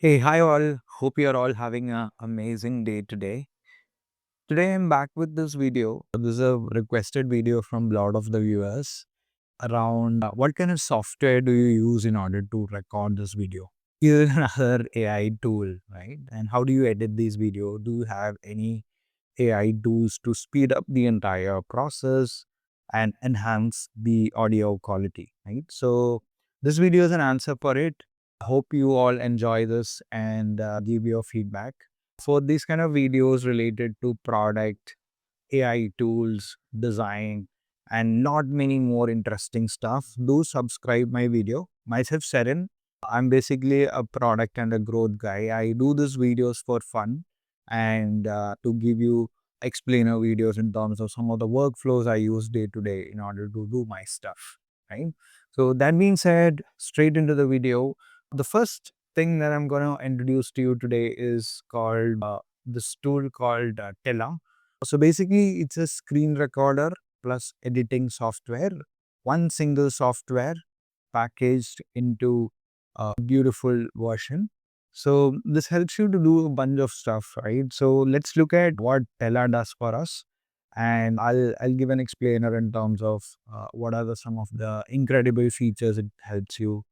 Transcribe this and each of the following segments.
Hey, hi all. Hope you're all having an amazing day today. Today I'm back with this video. This is a requested video from a lot of the viewers around what kind of software do you use in order to record this video? Is it another AI tool, right? And how do you edit these videos? Do you have any AI tools to speed up the entire process and enhance the audio quality, right? So this video is an answer for it. Hope you all enjoy this and give your feedback. For these kind of videos related to product, AI tools, design, and lot many more interesting stuff, do subscribe my video. Myself, Seren. I'm basically a product and a growth guy. I do these videos for fun and to give you explainer videos in terms of some of the workflows I use day to day in order to do my stuff, right? So that being said, straight into the video. The first thing that I'm going to introduce to you today is called this tool called Tella. So basically, it's a screen recorder plus editing software, one single software packaged into a beautiful version. So this helps you to do a bunch of stuff, right? So let's look at what Tella does for us, and I'll give an explainer in terms of what are some of the incredible features it helps you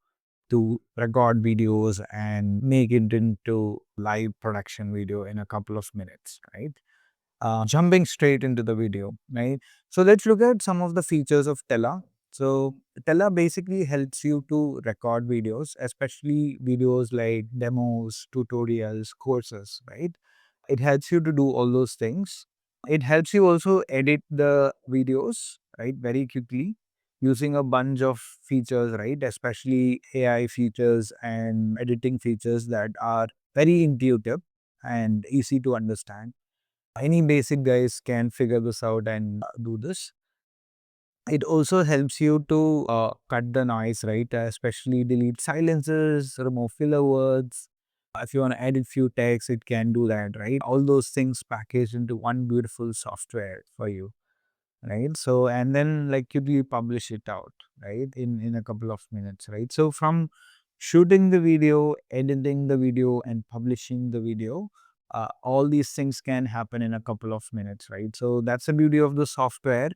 to record videos and make it into live production video in a couple of minutes, right? Jumping straight into the video, right? So let's look at some of the features of Tella. So Tella basically helps you to record videos, especially videos like demos, tutorials, courses, right? It helps you to do all those things. It helps you also edit the videos, right, very quickly using a bunch of features, right? Especially AI features and editing features that are very intuitive and easy to understand. Any basic guys can figure this out and do this. It also helps you to cut the noise, right? Especially delete silences, remove filler words. If you want to edit few text, it can do that, right? All those things packaged into one beautiful software for you, right? So, and then like you publish it out, right? In a couple of minutes, right? So from shooting the video, editing the video, and publishing the video, all these things can happen in a couple of minutes, right? So that's the beauty of the software.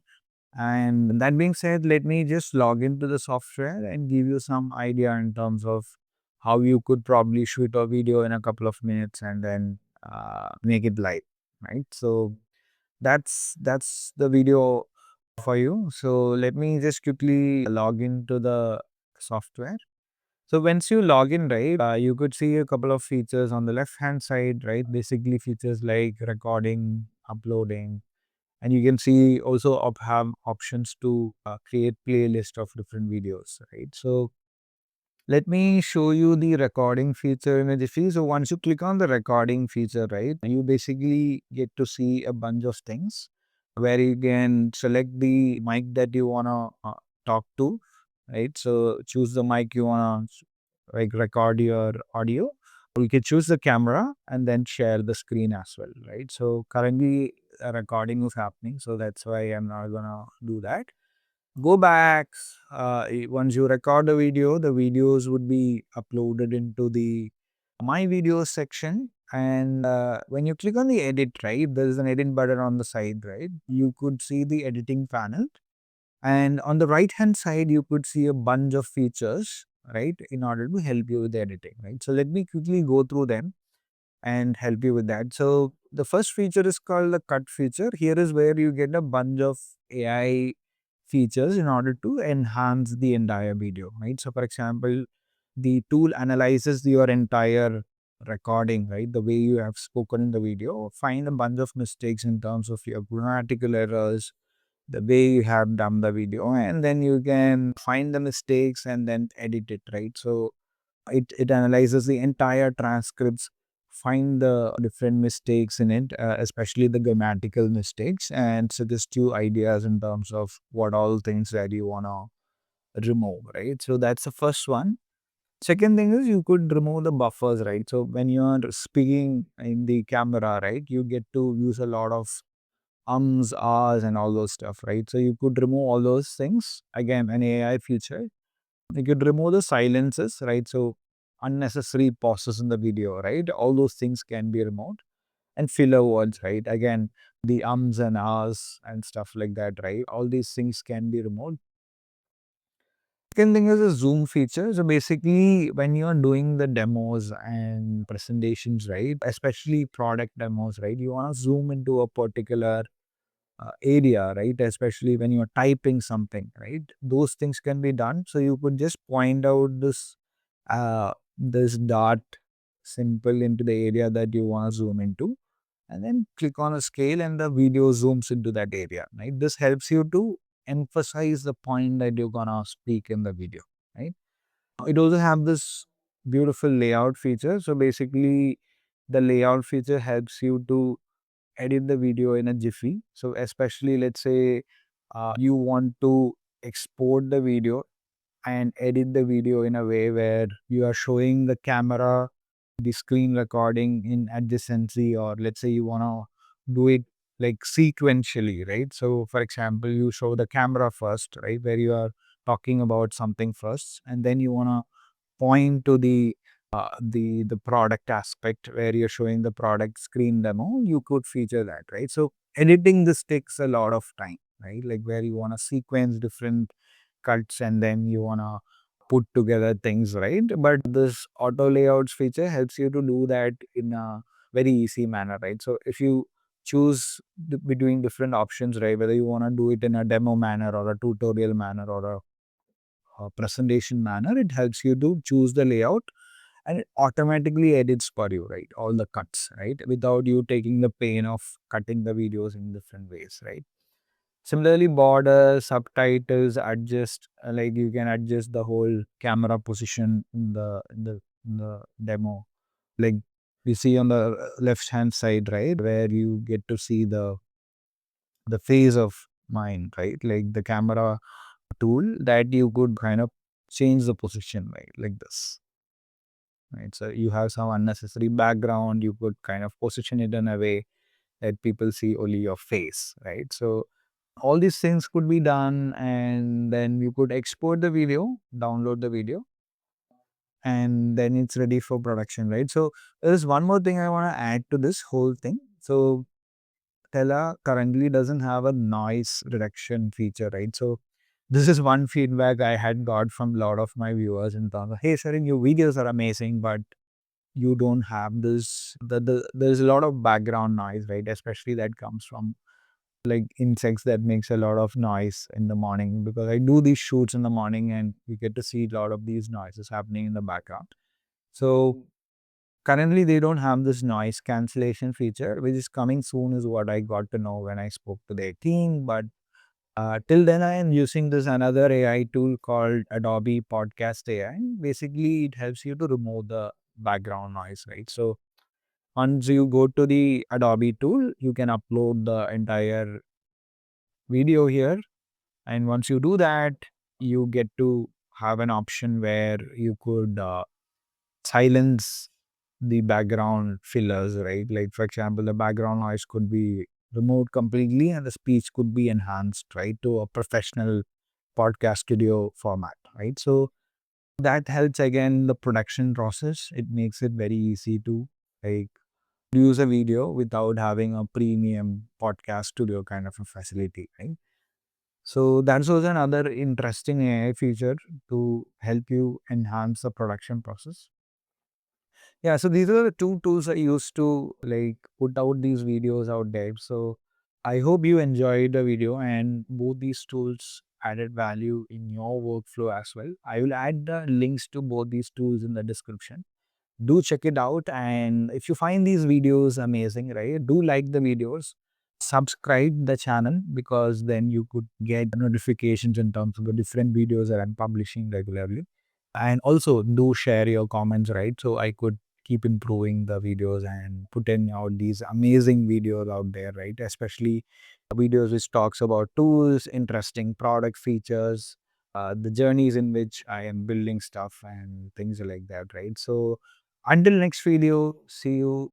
And that being said, let me just log into the software and give you some idea in terms of how you could probably shoot a video in a couple of minutes and then make it live, right? So that's the video for you. So let me just quickly log into the software. So once you log in, right, you could see a couple of features on the left hand side, right? Basically features like recording, uploading, and you can see also have options to create playlist of different videos, right? So let me show you the recording feature in a jiffy. So once you click on the recording feature, right, you basically get to see a bunch of things where you can select the mic that you want to talk to, right? So choose the mic you want to like record your audio. You can choose the camera and then share the screen as well, right? So currently a recording is happening, so that's why I'm not gonna do that. Go back. Once you record the videos would be uploaded into the My Videos section. And when you click on the edit, right, there is an edit button on the side, right? You could see the editing panel. And on the right hand side, you could see a bunch of features, right, in order to help you with the editing, right? So let me quickly go through them and help you with that. So the first feature is called the cut feature. Here is where you get a bunch of AI features in order to enhance the entire video, right? So for example, the tool analyzes your entire recording, right? The way you have spoken in the video, find a bunch of mistakes in terms of your grammatical errors, the way you have done the video, and then you can find the mistakes and then edit it, right? So it analyzes the entire transcripts, find the different mistakes in it, especially the grammatical mistakes, and suggest you ideas in terms of what all things that you want to remove, right? So that's the first one. Second thing is you could remove the buffers, right? So when you are speaking in the camera, right, you get to use a lot of ums, ahs, and all those stuff, right? So you could remove all those things. Again, an AI feature. You could remove the silences, right? So unnecessary pauses in the video, right? All those things can be removed. And filler words, right? Again, the ums and ahs and stuff like that, right? All these things can be removed. Second thing is a zoom feature. So basically, when you're doing the demos and presentations, right? Especially product demos, right? You want to zoom into a particular area, right? Especially when you're typing something, right? Those things can be done. So you could just point out this dot simple into the area that you want to zoom into, and then click on a scale and the video zooms into that area, right? This helps you to emphasize the point that you're gonna speak in the video, right? It also have this beautiful layout feature. So basically, the layout feature helps you to edit the video in a jiffy. So especially, let's say you want to export the video and edit the video in a way where you are showing the camera, the screen recording in adjacency, or let's say you want to do it like sequentially, right? So for example, you show the camera first, right, where you are talking about something first, and then you want to point to the product aspect where you're showing the product screen demo. You could feature that, right? So editing this takes a lot of time, right? Like where you want to sequence different cuts and then you want to put together things, right? But this auto layouts feature helps you to do that in a very easy manner, right? So if you choose between different options, right, whether you want to do it in a demo manner or a tutorial manner or a presentation manner, it helps you to choose the layout and it automatically edits for you, right? All the cuts, right? Without you taking the pain of cutting the videos in different ways, right? Similarly, borders, subtitles, adjust, like you can adjust the whole camera position in the demo. Like you see on the left hand side, right, where you get to see the face of mine, right? Like the camera tool that you could kind of change the position, right? Like this, right? So you have some unnecessary background, you could kind of position it in a way that people see only your face, right? So all these things could be done, and then you could export the video, download the video, and then it's ready for production, right? So there's one more thing I want to add to this whole thing. So Tella currently doesn't have a noise reduction feature, right? So this is one feedback I had got from a lot of my viewers in terms of, hey, Sharon, your videos are amazing, but you don't have this, there's a lot of background noise, right? Especially that comes from like insects that makes a lot of noise in the morning, because I do these shoots in the morning and you get to see a lot of these noises happening in the background. So currently they don't have this noise cancellation feature, which is coming soon is what I got to know when I spoke to their team. But till then I am using this another AI tool called Adobe Podcast AI. Basically it helps you to remove the background noise, right? So once you go to the Adobe tool, you can upload the entire video here. And once you do that, you get to have an option where you could silence the background fillers, right? Like, for example, the background noise could be removed completely and the speech could be enhanced, right, to a professional podcast studio format, right? So that helps again the production process. It makes it very easy to like use a video without having a premium podcast studio kind of a facility, right? So that's also another interesting AI feature to help you enhance the production process. Yeah, so these are the two tools I use to like put out these videos out there. So I hope you enjoyed the video and both these tools added value in your workflow as well. I will add the links to both these tools in the description. Do check it out, and if you find these videos amazing, right, do like the videos, subscribe the channel, because then you could get notifications in terms of the different videos that I'm publishing regularly. And also do share your comments, right, so I could keep improving the videos and putting out these amazing videos out there, right, especially videos which talks about tools, interesting product features, the journeys in which I am building stuff and things like that, right? So until next video, see you